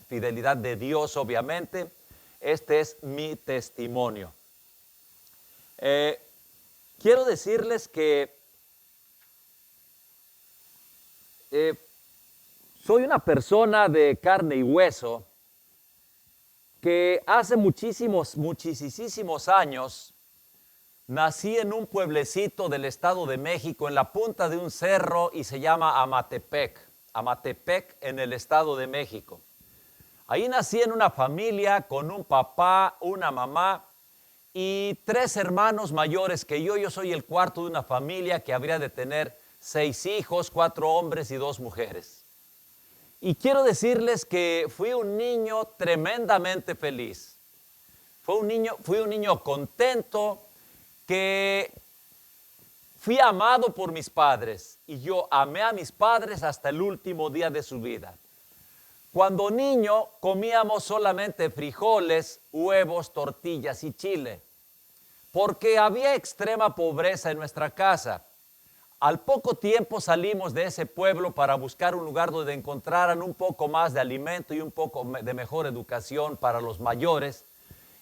fidelidad de Dios, obviamente. Este es mi testimonio. Quiero decirles que soy una persona de carne y hueso que hace muchísimos años nací en un pueblecito del Estado de México, en la punta de un cerro, y se llama Amatepec en el Estado de México. Ahí nací en una familia con un papá, una mamá y 3 hermanos mayores que yo. Yo soy el cuarto de una familia que habría de tener 6 hijos, 4 hombres y 2 mujeres. Y quiero decirles que fui un niño tremendamente feliz. Fui un niño contento, que fui amado por mis padres, y yo amé a mis padres hasta el último día de su vida. Cuando niño comíamos solamente frijoles, huevos, tortillas y chile, porque había extrema pobreza en nuestra casa. Al poco tiempo salimos de ese pueblo para buscar un lugar donde encontraran un poco más de alimento y un poco de mejor educación para los mayores,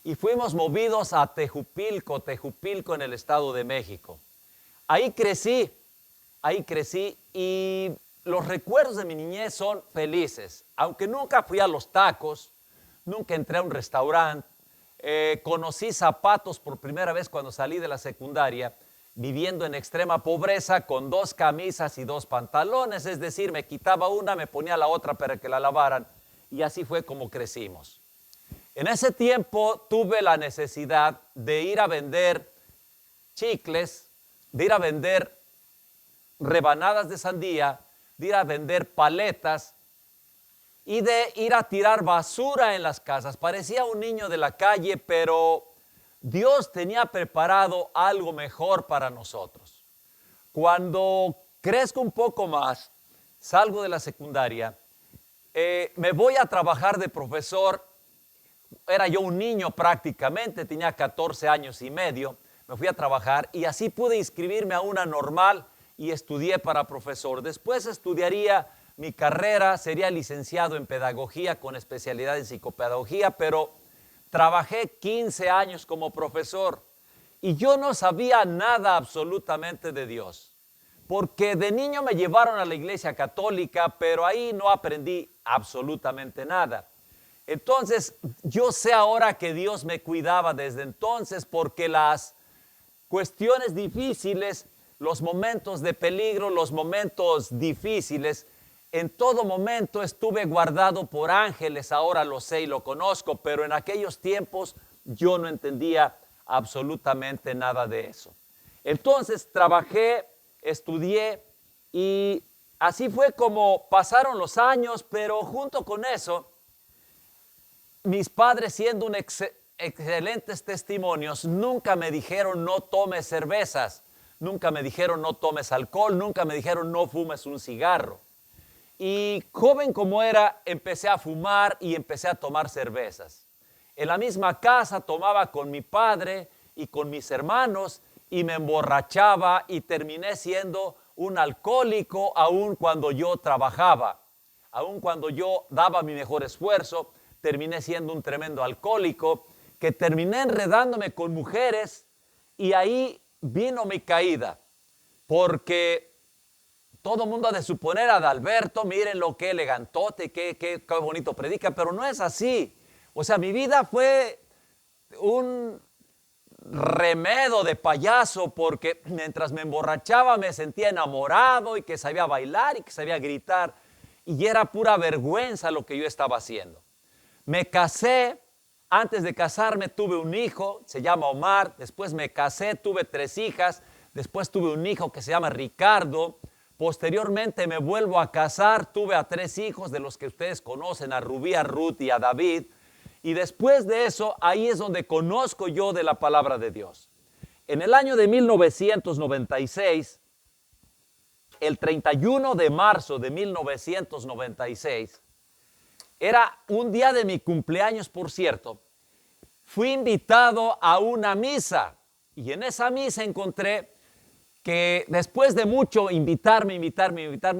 y fuimos movidos a Tejupilco en el Estado de México. Ahí crecí y los recuerdos de mi niñez son felices. Aunque nunca fui a los tacos, nunca entré a un restaurante, conocí zapatos por primera vez cuando salí de la secundaria, viviendo en extrema pobreza con 2 camisas y 2 pantalones, es decir, me quitaba una, me ponía la otra para que la lavaran, y así fue como crecimos. En ese tiempo tuve la necesidad de ir a vender chicles, de ir a vender rebanadas de sandía, de ir a vender paletas y de ir a tirar basura en las casas. Parecía un niño de la calle, pero Dios tenía preparado algo mejor para nosotros. Cuando crezco un poco más, salgo de la secundaria, me voy a trabajar de profesor. Era yo un niño prácticamente, tenía 14 años y medio, me fui a trabajar y así pude inscribirme a una normal y estudié para profesor. Después estudiaría mi carrera, sería licenciado en pedagogía con especialidad en psicopedagogía, pero trabajé 15 años como profesor y yo no sabía nada absolutamente de Dios, porque de niño me llevaron a la iglesia católica, pero ahí no aprendí absolutamente nada. Entonces, yo sé ahora que Dios me cuidaba desde entonces, porque las cuestiones difíciles, los momentos de peligro, los momentos difíciles, en todo momento estuve guardado por ángeles. Ahora lo sé y lo conozco, pero en aquellos tiempos yo no entendía absolutamente nada de eso. Entonces, trabajé, estudié y así fue como pasaron los años, pero junto con eso, mis padres, siendo excelentes testimonios, nunca me dijeron no tomes cervezas, nunca me dijeron no tomes alcohol, nunca me dijeron no fumes un cigarro. Y joven como era, empecé a fumar y empecé a tomar cervezas. En la misma casa tomaba con mi padre y con mis hermanos y me emborrachaba y terminé siendo un alcohólico aun cuando yo trabajaba, aun cuando yo daba mi mejor esfuerzo. Terminé siendo un tremendo alcohólico, que terminé enredándome con mujeres, y ahí vino mi caída, porque todo el mundo ha de suponer: Adalberto, miren lo que elegantote, qué bonito predica, pero no es así. O sea, mi vida fue un remedo de payaso, porque mientras me emborrachaba me sentía enamorado y que sabía bailar y que sabía gritar, y era pura vergüenza lo que yo estaba haciendo. Me casé, antes de casarme tuve un hijo, se llama Omar, después me casé, tuve 3 hijas, después tuve un hijo que se llama Ricardo, posteriormente me vuelvo a casar, tuve a 3 hijos de los que ustedes conocen, a Rubí, a Ruth y a David, y después de eso, ahí es donde conozco yo de la palabra de Dios. En el año de 1996, el 31 de marzo de 1996, era un día de mi cumpleaños, por cierto. Fui invitado a una misa y en esa misa encontré que después de mucho invitarme,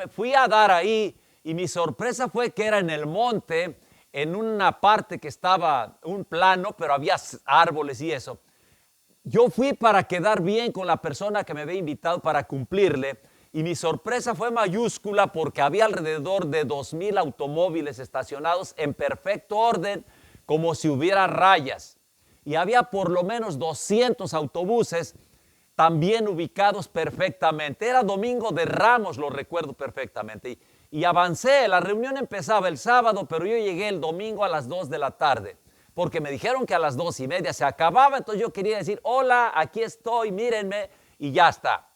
fui a dar ahí, y mi sorpresa fue que era en el monte, en una parte que estaba un plano, pero había árboles y eso. Yo fui para quedar bien con la persona que me había invitado para cumplirle, y mi sorpresa fue mayúscula porque había alrededor de 2,000 automóviles estacionados en perfecto orden, como si hubiera rayas. Y había por lo menos 200 autobuses también ubicados perfectamente. Era Domingo de Ramos, lo recuerdo perfectamente. Y avancé, la reunión empezaba el sábado, pero yo llegué el domingo a las 2 de la tarde, porque me dijeron que a las 2:30 se acababa, entonces yo quería decir, hola, aquí estoy, mírenme, y ya está.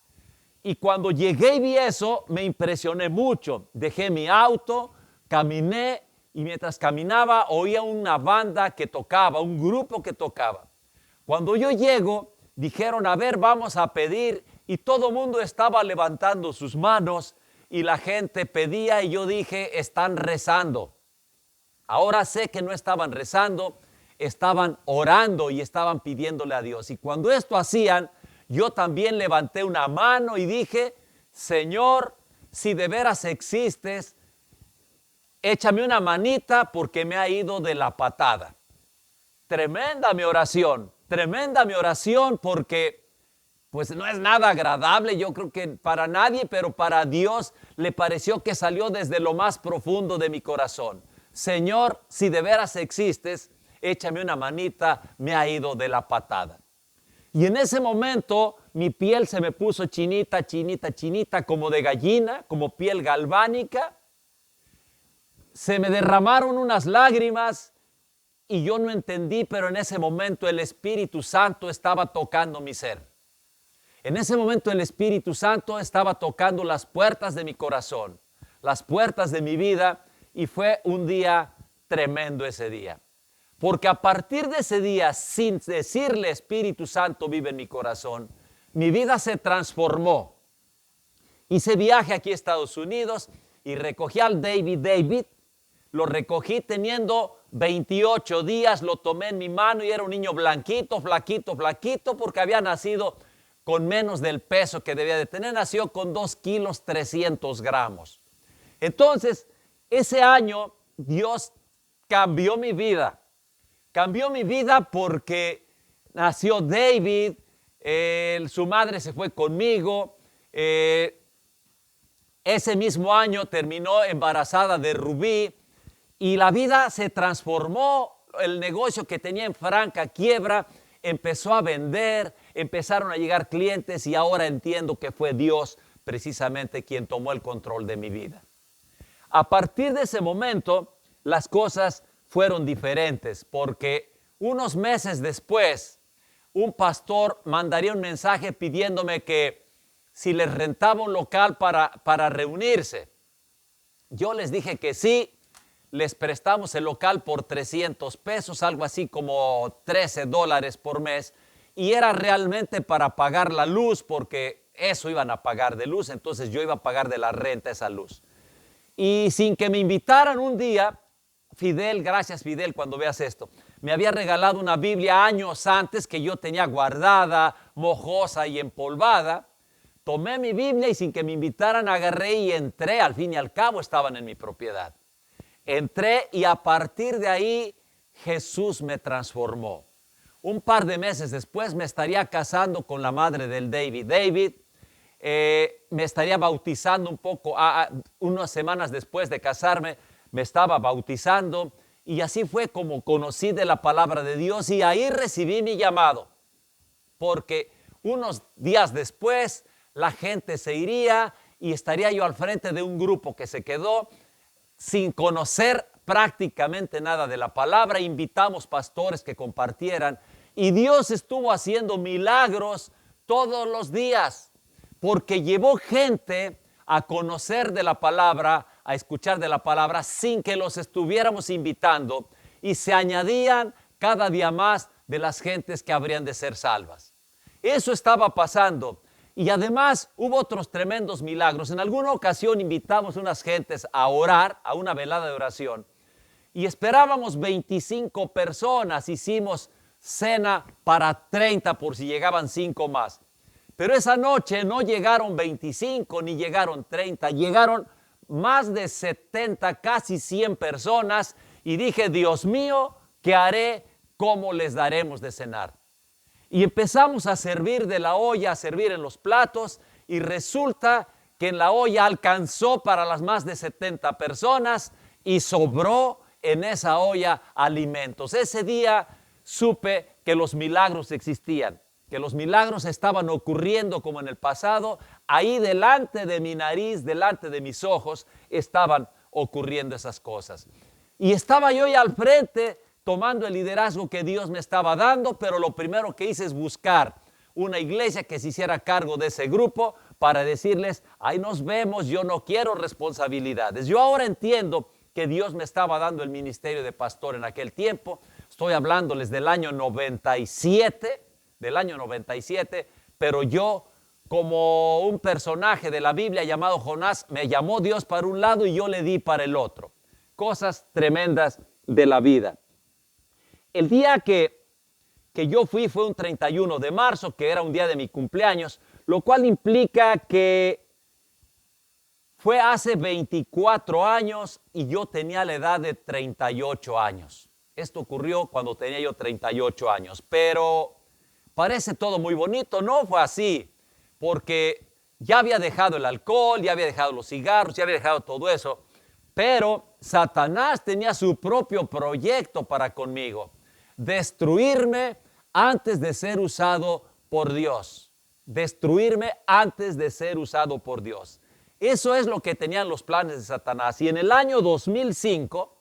Y cuando llegué y vi eso, me impresioné mucho. Dejé mi auto, caminé, y mientras caminaba oía una banda que tocaba, un grupo que tocaba. Cuando yo llego, dijeron, a ver, vamos a pedir, y todo el mundo estaba levantando sus manos, y la gente pedía, y yo dije, están rezando. Ahora sé que no estaban rezando, estaban orando y estaban pidiéndole a Dios. Y cuando esto hacían, yo también levanté una mano y dije, Señor, si de veras existes, échame una manita porque me ha ido de la patada. Tremenda mi oración porque pues no es nada agradable, yo creo que para nadie, pero para Dios le pareció que salió desde lo más profundo de mi corazón. Señor, si de veras existes, échame una manita, me ha ido de la patada. Y en ese momento mi piel se me puso chinita, chinita, chinita, como de gallina, como piel galvánica. Se me derramaron unas lágrimas y yo no entendí, pero en ese momento el Espíritu Santo estaba tocando mi ser. En ese momento el Espíritu Santo estaba tocando las puertas de mi corazón, las puertas de mi vida, y fue un día tremendo ese día. Porque a partir de ese día, sin decirle Espíritu Santo vive en mi corazón, mi vida se transformó. Hice viaje aquí a Estados Unidos y recogí al David. Lo recogí teniendo 28 días, lo tomé en mi mano y era un niño blanquito, flaquito, flaquito, porque había nacido con menos del peso que debía de tener. Nació con 2 kilos 300 gramos. Entonces, ese año Dios cambió mi vida. Cambió mi vida porque nació David, su madre se fue conmigo. Ese mismo año terminó embarazada de Rubí y la vida se transformó. El negocio que tenía en franca quiebra empezó a vender, empezaron a llegar clientes y ahora entiendo que fue Dios precisamente quien tomó el control de mi vida. A partir de ese momento, las cosas fueron diferentes porque unos meses después, un pastor mandaría un mensaje pidiéndome que si les rentaba un local para reunirse. Yo les dije que sí, les prestamos el local por 300 pesos, algo así como $13 por mes, y era realmente para pagar la luz porque eso iban a pagar de luz, entonces yo iba a pagar de la renta esa luz. Y sin que me invitaran un día, Fidel, gracias Fidel cuando veas esto, me había regalado una Biblia años antes que yo tenía guardada, mojosa y empolvada. Tomé mi Biblia y sin que me invitaran agarré y entré, al fin y al cabo estaban en mi propiedad. Entré y a partir de ahí Jesús me transformó. Un par de meses después me estaría casando con la madre del David. Me estaría bautizando un poco, unas semanas después de casarme, me estaba bautizando y así fue como conocí de la palabra de Dios y ahí recibí mi llamado. Porque unos días después la gente se iría y estaría yo al frente de un grupo que se quedó sin conocer prácticamente nada de la palabra. Invitamos pastores que compartieran y Dios estuvo haciendo milagros todos los días porque llevó gente a conocer de la palabra, a escuchar de la palabra sin que los estuviéramos invitando y se añadían cada día más de las gentes que habrían de ser salvas. Eso estaba pasando. Y además hubo otros tremendos milagros. En alguna ocasión invitamos a unas gentes a orar, a una velada de oración, y esperábamos 25 personas. Hicimos cena para 30 por si llegaban 5 más. Pero esa noche no llegaron 25 ni llegaron 30, llegaron más de 70, casi 100 personas y dije, Dios mío, ¿qué haré? ¿Cómo les daremos de cenar? Y empezamos a servir de la olla, a servir en los platos, y resulta que en la olla alcanzó para las más de 70 personas y sobró en esa olla alimentos. Ese día supe que los milagros existían, que los milagros estaban ocurriendo como en el pasado. Ahí delante de mi nariz, delante de mis ojos, estaban ocurriendo esas cosas. Y estaba yo ya al frente tomando el liderazgo que Dios me estaba dando, pero lo primero que hice es buscar una iglesia que se hiciera cargo de ese grupo para decirles, ahí nos vemos, yo no quiero responsabilidades. Yo ahora entiendo que Dios me estaba dando el ministerio de pastor en aquel tiempo. Estoy hablándoles del año 97, pero yo, como un personaje de la Biblia llamado Jonás, me llamó Dios para un lado y yo le di para el otro. Cosas tremendas de la vida. El día que yo fui fue un 31 de marzo, que era un día de mi cumpleaños, lo cual implica que fue hace 24 años y yo tenía la edad de 38 años. Esto ocurrió cuando tenía yo 38 años, pero parece todo muy bonito. No fue así, porque ya había dejado el alcohol, ya había dejado los cigarros, ya había dejado todo eso, pero Satanás tenía su propio proyecto para conmigo: destruirme antes de ser usado por Dios. Destruirme antes de ser usado por Dios. Eso es lo que tenían los planes de Satanás. Y en el año 2005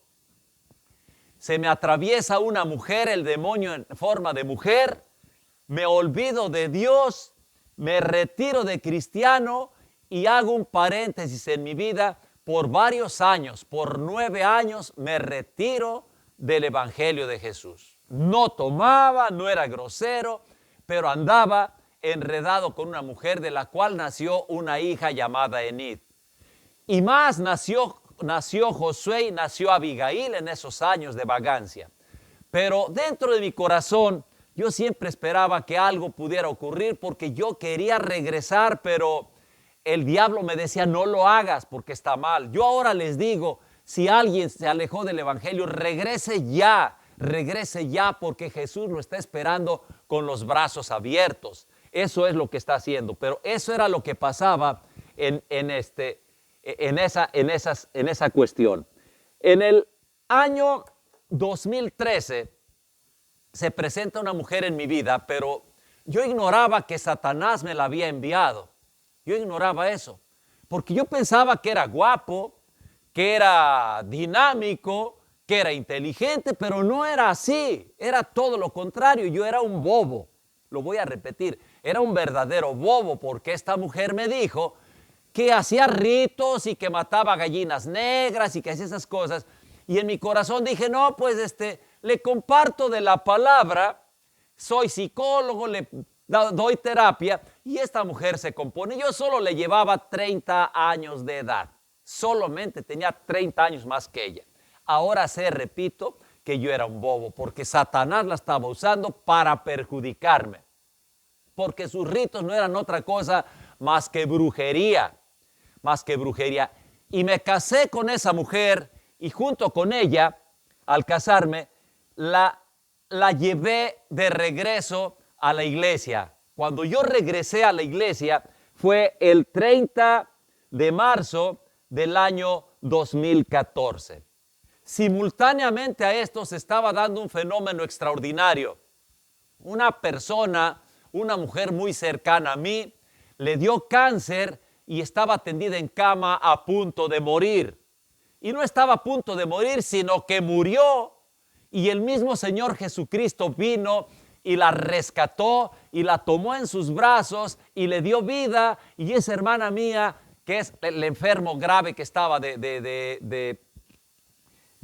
se me atraviesa una mujer, el demonio en forma de mujer. Me olvido de Dios, me retiro de cristiano y hago un paréntesis en mi vida. Por varios años, por 9 años, me retiro del evangelio de Jesús. No tomaba, no era grosero, pero andaba enredado con una mujer de la cual nació una hija llamada Enid. Y más nació Josué y nació Abigail en esos años de vagancia. Pero dentro de mi corazón yo siempre esperaba que algo pudiera ocurrir porque yo quería regresar, pero el diablo me decía, no lo hagas porque está mal. Yo ahora les digo, si alguien se alejó del evangelio, regrese ya porque Jesús lo está esperando con los brazos abiertos. Eso es lo que está haciendo, pero eso era lo que pasaba en esa cuestión. En el año 2013 se presenta una mujer en mi vida, pero yo ignoraba que Satanás me la había enviado. Yo ignoraba eso, porque yo pensaba que era guapo, que era dinámico, que era inteligente, pero no era así. Era todo lo contrario. Yo era un bobo. Lo voy a repetir. Era un verdadero bobo, porque esta mujer me dijo que hacía ritos y que mataba gallinas negras y que hacía esas cosas. Y en mi corazón dije, no, pues le comparto de la palabra, soy psicólogo, le doy terapia, y esta mujer se compone. Yo solo le llevaba 30 años de edad, solamente tenía 30 años más que ella. Ahora sé, repito, que yo era un bobo, porque Satanás la estaba usando para perjudicarme, porque sus ritos no eran otra cosa más que brujería, Y me casé con esa mujer, y junto con ella, al casarme, la llevé de regreso a la iglesia. Cuando yo regresé a la iglesia fue el 30 de marzo del año 2014. Simultáneamente a esto se estaba dando un fenómeno extraordinario. Una persona, una mujer muy cercana a mí, le dio cáncer y estaba tendida en cama a punto de morir. Y no estaba a punto de morir, sino que murió. Y el mismo Señor Jesucristo vino y la rescató y la tomó en sus brazos y le dio vida. Y esa hermana mía, que es el enfermo grave que estaba de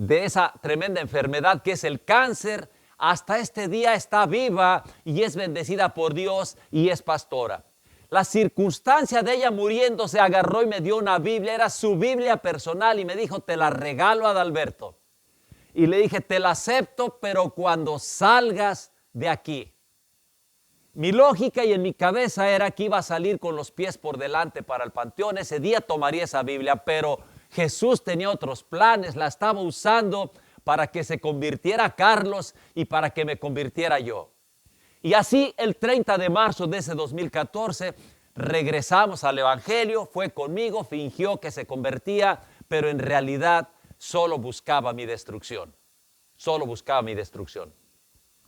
esa tremenda enfermedad que es el cáncer, hasta este día está viva y es bendecida por Dios y es pastora. La circunstancia de ella muriendo, se agarró y me dio una Biblia, era su Biblia personal, y me dijo, te la regalo, Adalberto. Y le dije, te la acepto, pero cuando salgas de aquí. Mi lógica y en mi cabeza era que iba a salir con los pies por delante para el panteón. Ese día tomaría esa Biblia, pero Jesús tenía otros planes, la estaba usando para que se convirtiera Carlos y para que me convirtiera yo. Y así el 30 de marzo de ese 2014 regresamos al Evangelio, fue conmigo, fingió que se convertía, pero en realidad solo buscaba mi destrucción. Solo buscaba mi destrucción.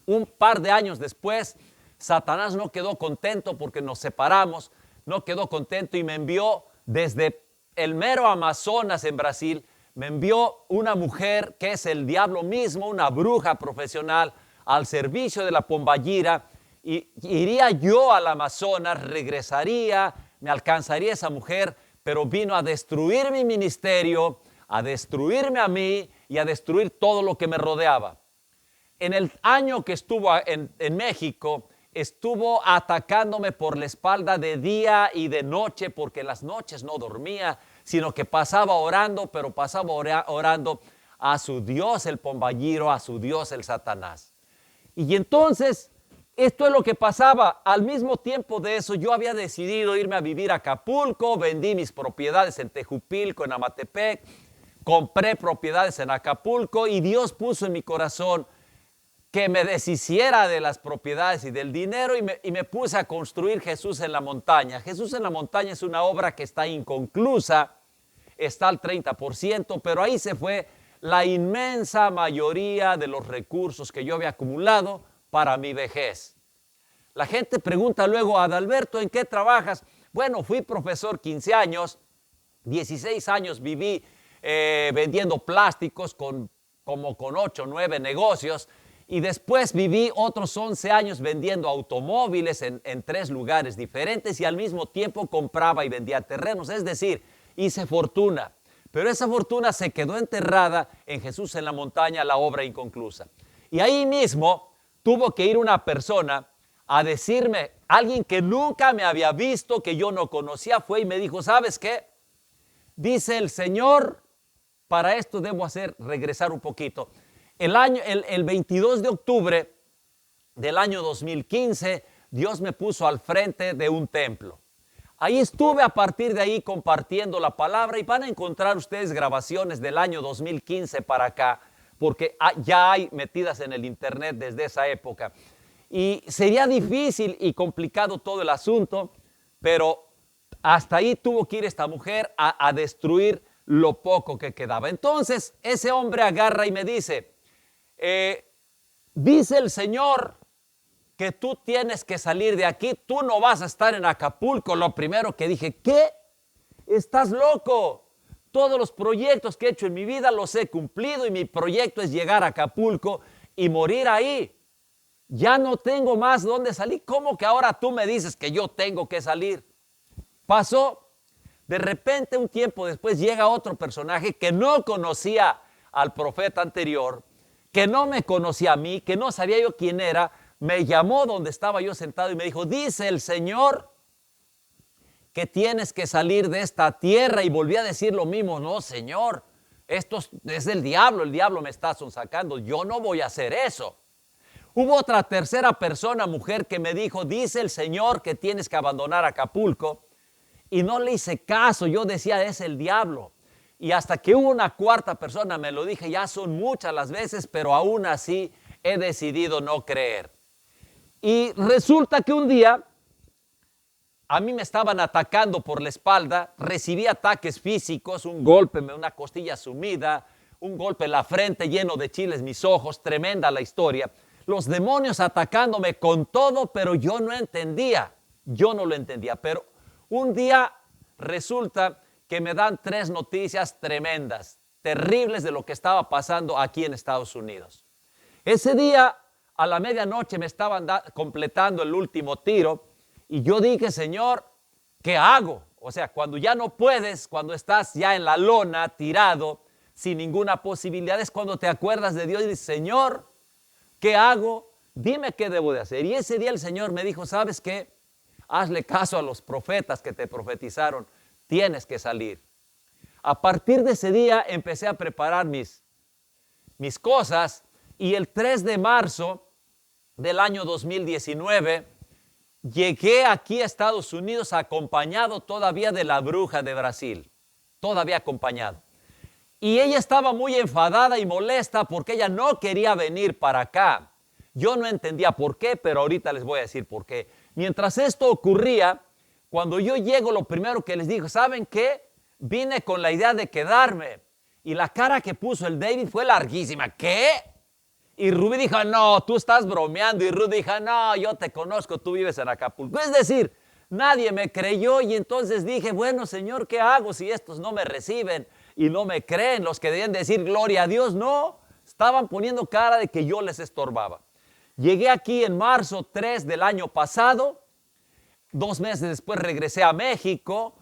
Un par de años después, Satanás no quedó contento porque nos separamos, no quedó contento y me envió desde el mero Amazonas en Brasil, me envió una mujer que es el diablo mismo, una bruja profesional, al servicio de la Pombagira, y iría yo al Amazonas, regresaría, me alcanzaría esa mujer, pero vino a destruir mi ministerio, a destruirme a mí y a destruir todo lo que me rodeaba. En el año que estuvo en México, estuvo atacándome por la espalda de día y de noche, porque las noches no dormía, sino que pasaba orando, pero pasaba orando a su Dios el Pombayiro, a su Dios el Satanás. Y entonces, esto es lo que pasaba. Al mismo tiempo de eso, yo había decidido irme a vivir a Acapulco, vendí mis propiedades en Tejupilco, en Amatepec, compré propiedades en Acapulco y Dios puso en mi corazón que me deshiciera de las propiedades y del dinero y me puse a construir Jesús en la Montaña. Jesús en la Montaña es una obra que está inconclusa, está al 30%, pero ahí se fue la inmensa mayoría de los recursos que yo había acumulado para mi vejez. La gente pregunta luego, Adalberto, ¿en qué trabajas? Bueno, fui profesor 15 años, 16 años viví vendiendo plásticos como con 8 o 9 negocios. Y después viví otros 11 años vendiendo automóviles en 3 lugares diferentes y al mismo tiempo compraba y vendía terrenos. Es decir, hice fortuna. Pero esa fortuna se quedó enterrada en Jesús en la Montaña, la obra inconclusa. Y ahí mismo tuvo que ir una persona a decirme, alguien que nunca me había visto, que yo no conocía, fue y me dijo, ¿sabes qué? Dice el Señor, para esto debo regresar un poquito. El 22 de octubre del año 2015, Dios me puso al frente de un templo. Ahí estuve a partir de ahí compartiendo la palabra y van a encontrar ustedes grabaciones del año 2015 para acá, porque ya hay metidas en el internet desde esa época. Y sería difícil y complicado todo el asunto, pero hasta ahí tuvo que ir esta mujer a destruir lo poco que quedaba. Entonces ese hombre agarra y me dice, dice el Señor que tú tienes que salir de aquí, tú no vas a estar en Acapulco. Lo primero que dije, ¿qué? ¿Estás loco? Todos los proyectos que he hecho en mi vida los he cumplido y mi proyecto es llegar a Acapulco y morir ahí. Ya no tengo más dónde salir. ¿Cómo que ahora tú me dices que yo tengo que salir? Pasó. De repente, un tiempo después, llega otro personaje que no conocía al profeta anterior, que no me conocía a mí, que no sabía yo quién era. Me llamó donde estaba yo sentado y me dijo, dice el Señor que tienes que salir de esta tierra. Y volví a decir lo mismo, no, Señor, esto es el diablo me está sonsacando, yo no voy a hacer eso. Hubo otra tercera persona, mujer, que me dijo, dice el Señor que tienes que abandonar Acapulco. Y no le hice caso, yo decía, es el diablo. Y hasta que hubo una cuarta persona, me lo dije, ya son muchas las veces, pero aún así he decidido no creer. Y resulta que un día a mí me estaban atacando por la espalda, recibí ataques físicos, un golpe, una costilla sumida, un golpe en la frente lleno de chiles, mis ojos, tremenda la historia. Los demonios atacándome con todo, pero yo no entendía, yo no lo entendía. Pero un día resulta que me dan 3 noticias tremendas, terribles de lo que estaba pasando aquí en Estados Unidos. Ese día, a la medianoche, me estaban completando el último tiro y yo dije, Señor, ¿qué hago? O sea, cuando ya no puedes, cuando estás ya en la lona, tirado, sin ninguna posibilidad, es cuando te acuerdas de Dios y dices, Señor, ¿qué hago? Dime qué debo de hacer. Y ese día el Señor me dijo, ¿sabes qué? Hazle caso a los profetas que te profetizaron. Tienes que salir. A partir de ese día empecé a preparar mis cosas y el 3 de marzo del año 2019 llegué aquí a Estados Unidos acompañado todavía de la bruja de Brasil. Todavía acompañado. Y ella estaba muy enfadada y molesta porque ella no quería venir para acá. Yo no entendía por qué, pero ahorita les voy a decir por qué. Mientras esto ocurría, cuando yo llego, lo primero que les digo, ¿saben qué? Vine con la idea de quedarme. Y la cara que puso el David fue larguísima. ¿Qué? Y Rubí dijo, no, tú estás bromeando. Y Ruth dijo, no, yo te conozco, tú vives en Acapulco. Es decir, nadie me creyó y entonces dije, bueno, Señor, ¿qué hago si estos no me reciben y no me creen? Los que debían decir gloria a Dios, no. Estaban poniendo cara de que yo les estorbaba. Llegué aquí en marzo 3 del año pasado. 2 meses después regresé a México.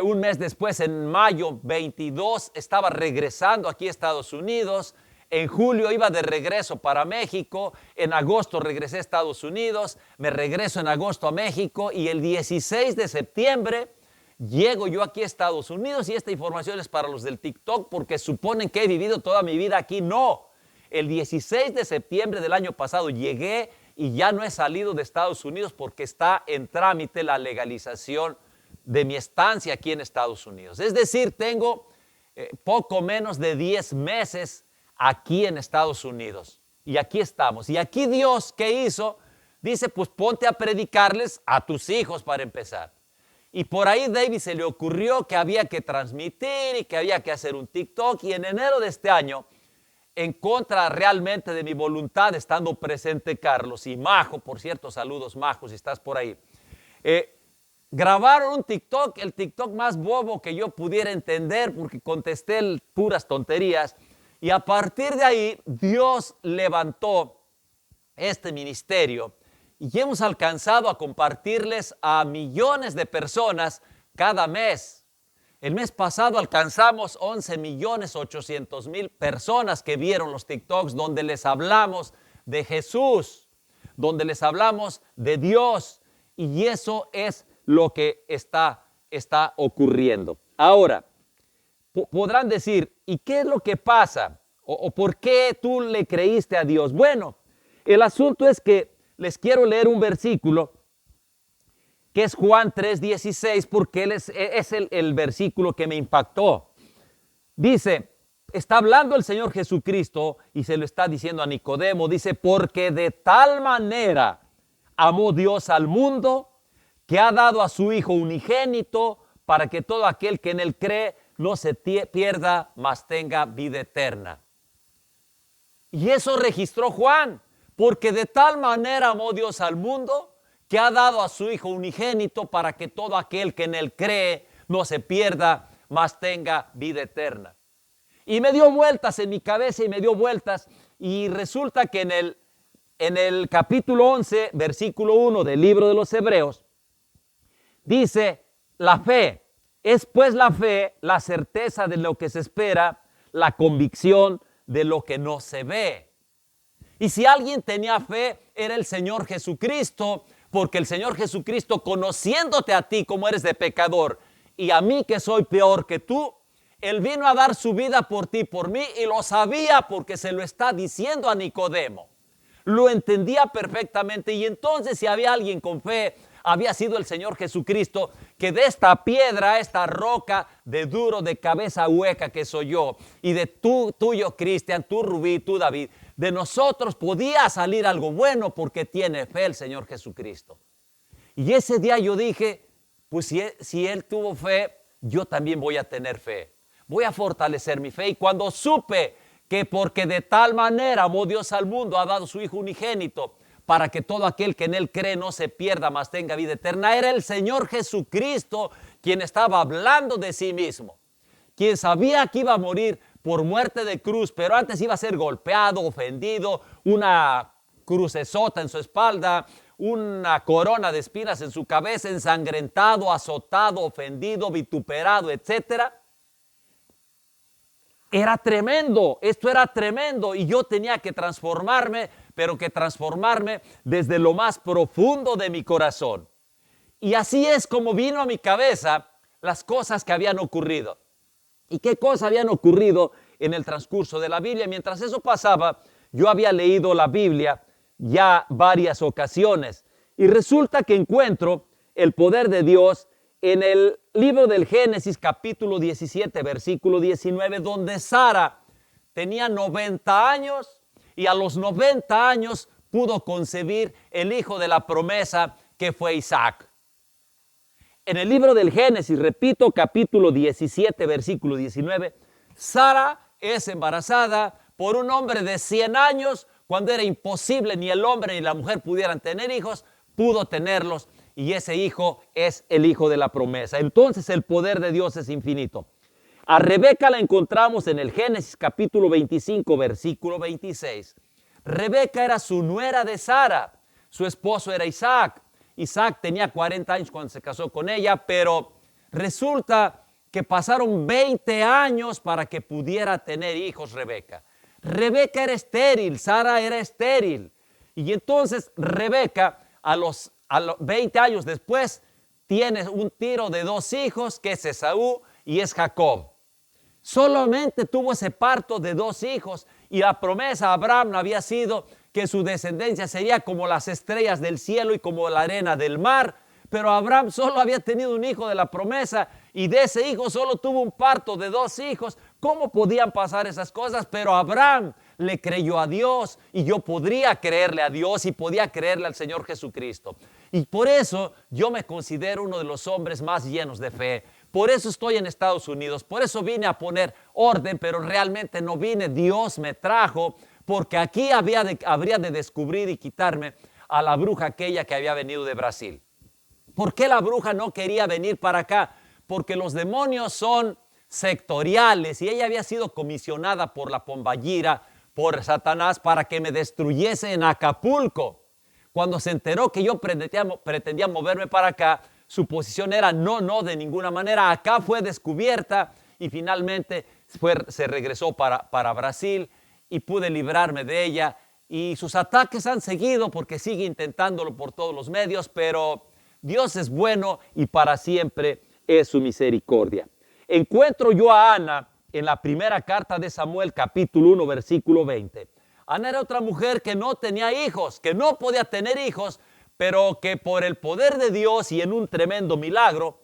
Un mes después, en mayo 22, estaba regresando aquí a Estados Unidos. En julio iba de regreso para México. En agosto regresé a Estados Unidos. Me regreso en agosto a México. Y el 16 de septiembre llego yo aquí a Estados Unidos. Y esta información es para los del TikTok porque suponen que he vivido toda mi vida aquí. No. El 16 de septiembre del año pasado llegué y ya no he salido de Estados Unidos porque está en trámite la legalización de mi estancia aquí en Estados Unidos. Es decir, tengo poco menos de 10 meses aquí en Estados Unidos. Y aquí estamos. Y aquí Dios, ¿qué hizo? Dice, pues ponte a predicarles a tus hijos para empezar. Y por ahí David se le ocurrió que había que transmitir y que había que hacer un TikTok. Y en enero de este año, en contra realmente de mi voluntad, estando presente Carlos y Majo, por cierto, saludos Majo si estás por ahí, grabaron un TikTok, el TikTok más bobo que yo pudiera entender porque contesté puras tonterías y a partir de ahí Dios levantó este ministerio y hemos alcanzado a compartirles a millones de personas cada mes. El mes pasado alcanzamos 11.800.000 personas que vieron los TikToks donde les hablamos de Jesús, donde les hablamos de Dios y eso es lo que está ocurriendo. Ahora, podrán decir, ¿y qué es lo que pasa? ¿O por qué tú le creíste a Dios? Bueno, el asunto es que les quiero leer un versículo que es Juan 3:16, porque es el versículo que me impactó. Dice, está hablando el Señor Jesucristo y se lo está diciendo a Nicodemo, dice, porque de tal manera amó Dios al mundo que ha dado a su Hijo unigénito para que todo aquel que en él cree no se pierda, mas tenga vida eterna. Y eso registró Juan, porque de tal manera amó Dios al mundo que ha dado a su Hijo unigénito para que todo aquel que en él cree no se pierda, mas tenga vida eterna. Y me dio vueltas en mi cabeza y me dio vueltas y resulta que en el capítulo 11, versículo 1 del libro de los Hebreos, dice, la fe, es pues la fe, la certeza de lo que se espera, la convicción de lo que no se ve. Y si alguien tenía fe, era el Señor Jesucristo, porque el Señor Jesucristo, conociéndote a ti como eres de pecador y a mí que soy peor que tú, Él vino a dar su vida por ti, por mí, y lo sabía porque se lo está diciendo a Nicodemo. Lo entendía perfectamente y entonces si había alguien con fe, había sido el Señor Jesucristo, que de esta piedra, esta roca de duro, de cabeza hueca que soy yo, y de tuyo Cristian, tú Rubí, tú David, de nosotros podía salir algo bueno porque tiene fe el Señor Jesucristo. Y ese día yo dije, pues si él tuvo fe, yo también voy a tener fe. Voy a fortalecer mi fe. Y cuando supe que porque de tal manera amó Dios al mundo, ha dado su Hijo unigénito, para que todo aquel que en él cree no se pierda, mas tenga vida eterna, era el Señor Jesucristo quien estaba hablando de sí mismo, quien sabía que iba a morir por muerte de cruz, pero antes iba a ser golpeado, ofendido, una crucesota en su espalda, una corona de espinas en su cabeza, ensangrentado, azotado, ofendido, vituperado, etcétera. Era tremendo, esto era tremendo y yo tenía que transformarme, pero que transformarme desde lo más profundo de mi corazón. Y así es como vino a mi cabeza las cosas que habían ocurrido. ¿Y qué cosas habían ocurrido en el transcurso de la Biblia? Mientras eso pasaba, yo había leído la Biblia ya varias ocasiones y resulta que encuentro el poder de Dios en el libro del Génesis, capítulo 17, versículo 19, donde Sara tenía 90 años y a los 90 años pudo concebir el hijo de la promesa que fue Isaac. En el libro del Génesis, repito, capítulo 17, versículo 19, Sara es embarazada por un hombre de 100 años, cuando era imposible ni el hombre ni la mujer pudieran tener hijos, pudo tenerlos, y ese hijo es el hijo de la promesa. Entonces el poder de Dios es infinito. A Rebeca la encontramos en el Génesis capítulo 25, versículo 26. Rebeca era su nuera de Sara, su esposo era Isaac. Isaac tenía 40 años cuando se casó con ella, pero resulta que pasaron 20 años para que pudiera tener hijos Rebeca. Rebeca era estéril, Sara era estéril. Y entonces Rebeca a los 20 años después tiene un tiro de 2 hijos, que es Esaú y es Jacob. Solamente tuvo ese parto de 2 hijos y la promesa a Abraham había sido que su descendencia sería como las estrellas del cielo y como la arena del mar. Pero Abraham solo había tenido un hijo de la promesa y de ese hijo solo tuvo un parto de 2 hijos. ¿Cómo podían pasar esas cosas? Pero Abraham le creyó a Dios y yo podría creerle a Dios y podía creerle al Señor Jesucristo. Y por eso yo me considero uno de los hombres más llenos de fe. Por eso estoy en Estados Unidos, por eso vine a poner orden, pero realmente no vine, Dios me trajo, porque aquí habría de descubrir y quitarme a la bruja aquella que había venido de Brasil. ¿Por qué la bruja no quería venir para acá? Porque los demonios son sectoriales y ella había sido comisionada por la Pombayira, por Satanás, para que me destruyese en Acapulco. Cuando se enteró que yo pretendía moverme para acá, su posición era no, de ninguna manera. Acá fue descubierta y finalmente se regresó para Brasil y pude librarme de ella. Y sus ataques han seguido porque sigue intentándolo por todos los medios, pero Dios es bueno y para siempre es su misericordia. Encuentro yo a Ana en la primera carta de Samuel, capítulo 1, versículo 20. Ana era otra mujer que no tenía hijos, que no podía tener hijos, pero que por el poder de Dios y en un tremendo milagro,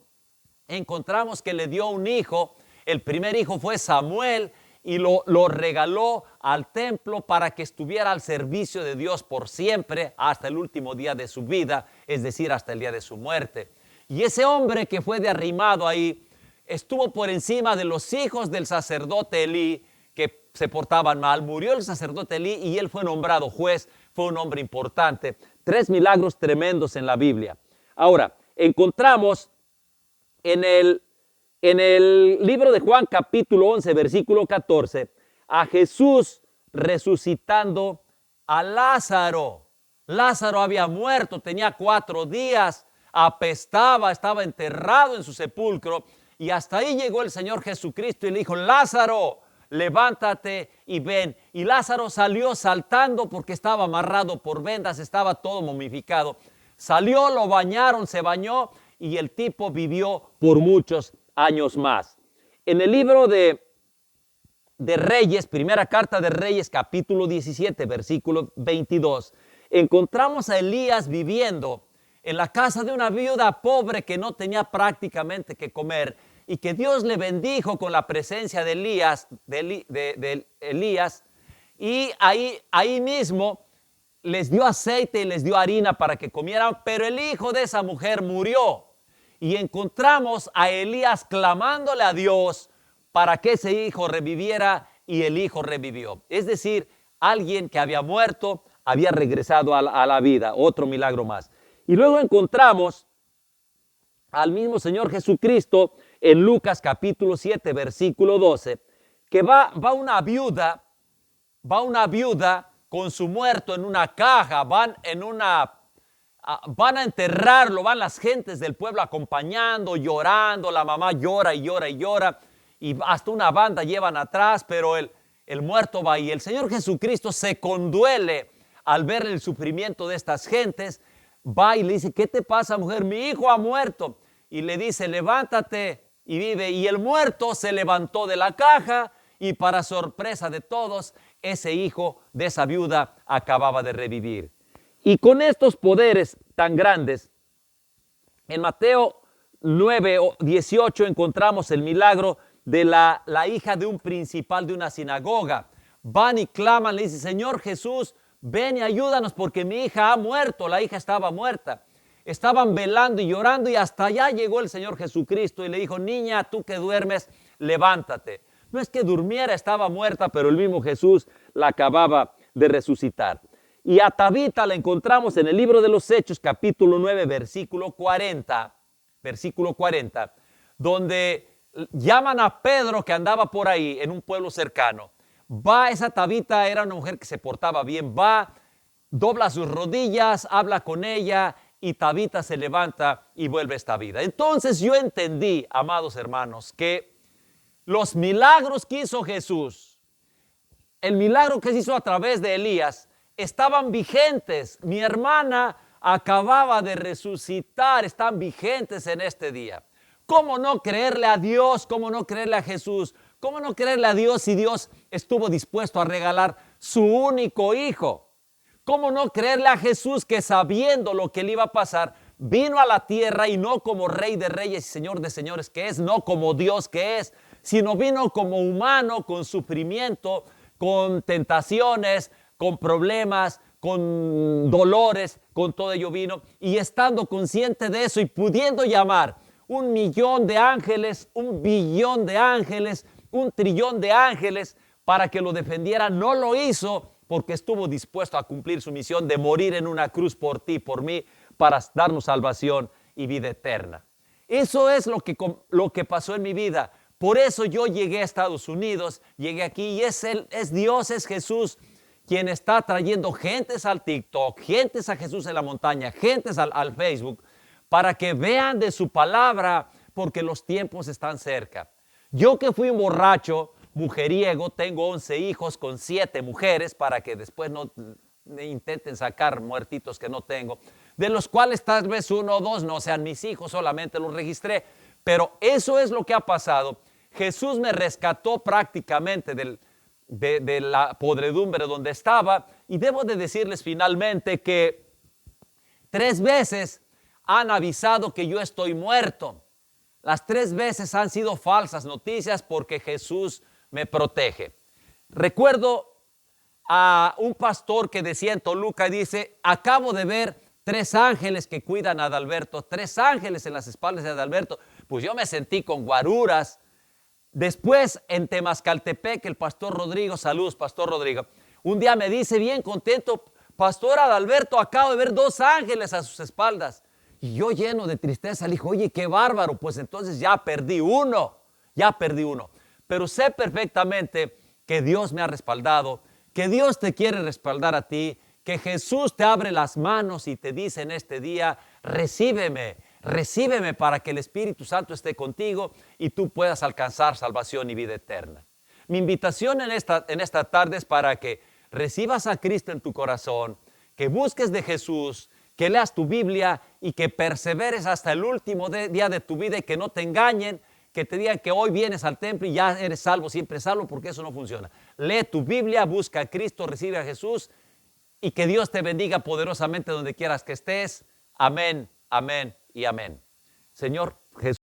encontramos que le dio un hijo. El primer hijo fue Samuel y lo regaló al templo para que estuviera al servicio de Dios por siempre hasta el último día de su vida, es decir, hasta el día de su muerte. Y ese hombre que fue de arrimado ahí estuvo por encima de los hijos del sacerdote Elí que se portaban mal. Murió el sacerdote Elí y él fue nombrado juez, fue un hombre importante. 3 milagros tremendos en la Biblia. Ahora, encontramos en el libro de Juan capítulo 11, versículo 14, a Jesús resucitando a Lázaro. Lázaro había muerto, tenía 4 días, apestaba, estaba enterrado en su sepulcro y hasta ahí llegó el Señor Jesucristo y le dijo: Lázaro, levántate y ven. Y Lázaro salió saltando porque estaba amarrado por vendas, estaba todo momificado. Salió, lo bañaron, se bañó y el tipo vivió por muchos años más. En el libro de Reyes, primera carta de Reyes, capítulo 17, versículo 22, encontramos a Elías viviendo en la casa de una viuda pobre que no tenía prácticamente que comer y que Dios le bendijo con la presencia de Elías, y ahí mismo les dio aceite y les dio harina para que comieran, pero el hijo de esa mujer murió. Y encontramos a Elías clamándole a Dios para que ese hijo reviviera y el hijo revivió. Es decir, alguien que había muerto había regresado a la vida, otro milagro más. Y luego encontramos al mismo Señor Jesucristo en Lucas capítulo 7, versículo 12, que va una viuda con su muerto en una caja, van a enterrarlo, van las gentes del pueblo acompañando, llorando, la mamá llora y llora y llora, y hasta una banda llevan atrás, pero el muerto va y el Señor Jesucristo se conduele al ver el sufrimiento de estas gentes, va y le dice: ¿qué te pasa, mujer? Mi hijo ha muerto. Y le dice: levántate y vive. Y el muerto se levantó de la caja y para sorpresa de todos, ese hijo de esa viuda acababa de revivir. Y con estos poderes tan grandes, en Mateo 9:18 encontramos el milagro de la hija de un principal de una sinagoga. Van y claman, le dicen, Señor Jesús, ven y ayúdanos porque mi hija ha muerto. La hija estaba muerta. Estaban velando y llorando y hasta allá llegó el Señor Jesucristo y le dijo, niña, tú que duermes, levántate. No es que durmiera, estaba muerta, pero el mismo Jesús la acababa de resucitar. Y a Tabita la encontramos en el libro de los Hechos, capítulo 9, versículo 40, donde llaman a Pedro que andaba por ahí en un pueblo cercano. Va, esa Tabita era una mujer que se portaba bien, va, dobla sus rodillas, habla con ella y Tabita se levanta y vuelve a esta vida. Entonces yo entendí, amados hermanos, que los milagros que hizo Jesús, el milagro que se hizo a través de Elías, estaban vigentes. Mi hermana acababa de resucitar, están vigentes en este día. ¿Cómo no creerle a Dios? ¿Cómo no creerle a Jesús? ¿Cómo no creerle a Dios si Dios estuvo dispuesto a regalar su único hijo? ¿Cómo no creerle a Jesús que sabiendo lo que le iba a pasar, vino a la tierra y no como Rey de Reyes y Señor de Señores que es, no como Dios que es, sino vino como humano con sufrimiento, con tentaciones, con problemas, con dolores, con todo ello vino y estando consciente de eso y pudiendo llamar 1,000,000 de ángeles, 1,000,000,000 de ángeles, 1,000,000,000,000 de ángeles para que lo defendiera, no lo hizo porque estuvo dispuesto a cumplir su misión de morir en una cruz por ti, por mí, para darnos salvación y vida eterna. Eso es lo que pasó en mi vida. Por eso yo llegué a Estados Unidos, llegué aquí y es Dios, es Jesús quien está trayendo gentes al TikTok, gentes a Jesús en la montaña, gentes al Facebook, para que vean de su palabra, porque los tiempos están cerca. Yo que fui un borracho, mujeriego, tengo 11 hijos con 7 mujeres, para que después no me intenten sacar muertitos que no tengo, de los cuales tal vez 1 o 2 no sean mis hijos, solamente los registré, pero eso es lo que ha pasado. Jesús me rescató prácticamente de la podredumbre donde estaba y debo de decirles finalmente que 3 veces han avisado que yo estoy muerto. Las 3 veces han sido falsas noticias porque Jesús me protege. Recuerdo a un pastor que decía en Toluca, dice, acabo de ver 3 ángeles que cuidan a Adalberto, 3 ángeles en las espaldas de Adalberto. Pues yo me sentí con guaruras. Después en Temascaltepec, el pastor Rodrigo, saludos pastor Rodrigo, un día me dice bien contento, pastor Adalberto, acabo de ver 2 ángeles a sus espaldas. Y yo lleno de tristeza le dije, oye, qué bárbaro, pues entonces ya perdí uno. Pero sé perfectamente que Dios me ha respaldado, que Dios te quiere respaldar a ti, que Jesús te abre las manos y te dice en este día, recíbeme para que el Espíritu Santo esté contigo y tú puedas alcanzar salvación y vida eterna. Mi invitación en esta tarde es para que recibas a Cristo en tu corazón, que busques de Jesús, que leas tu Biblia y que perseveres hasta el último día de tu vida y que no te engañen, que te digan que hoy vienes al templo y ya eres salvo, siempre salvo, porque eso no funciona. Lee tu Biblia, busca a Cristo, recibe a Jesús y que Dios te bendiga poderosamente donde quieras que estés. Amén, amén y amén. Señor Jesús.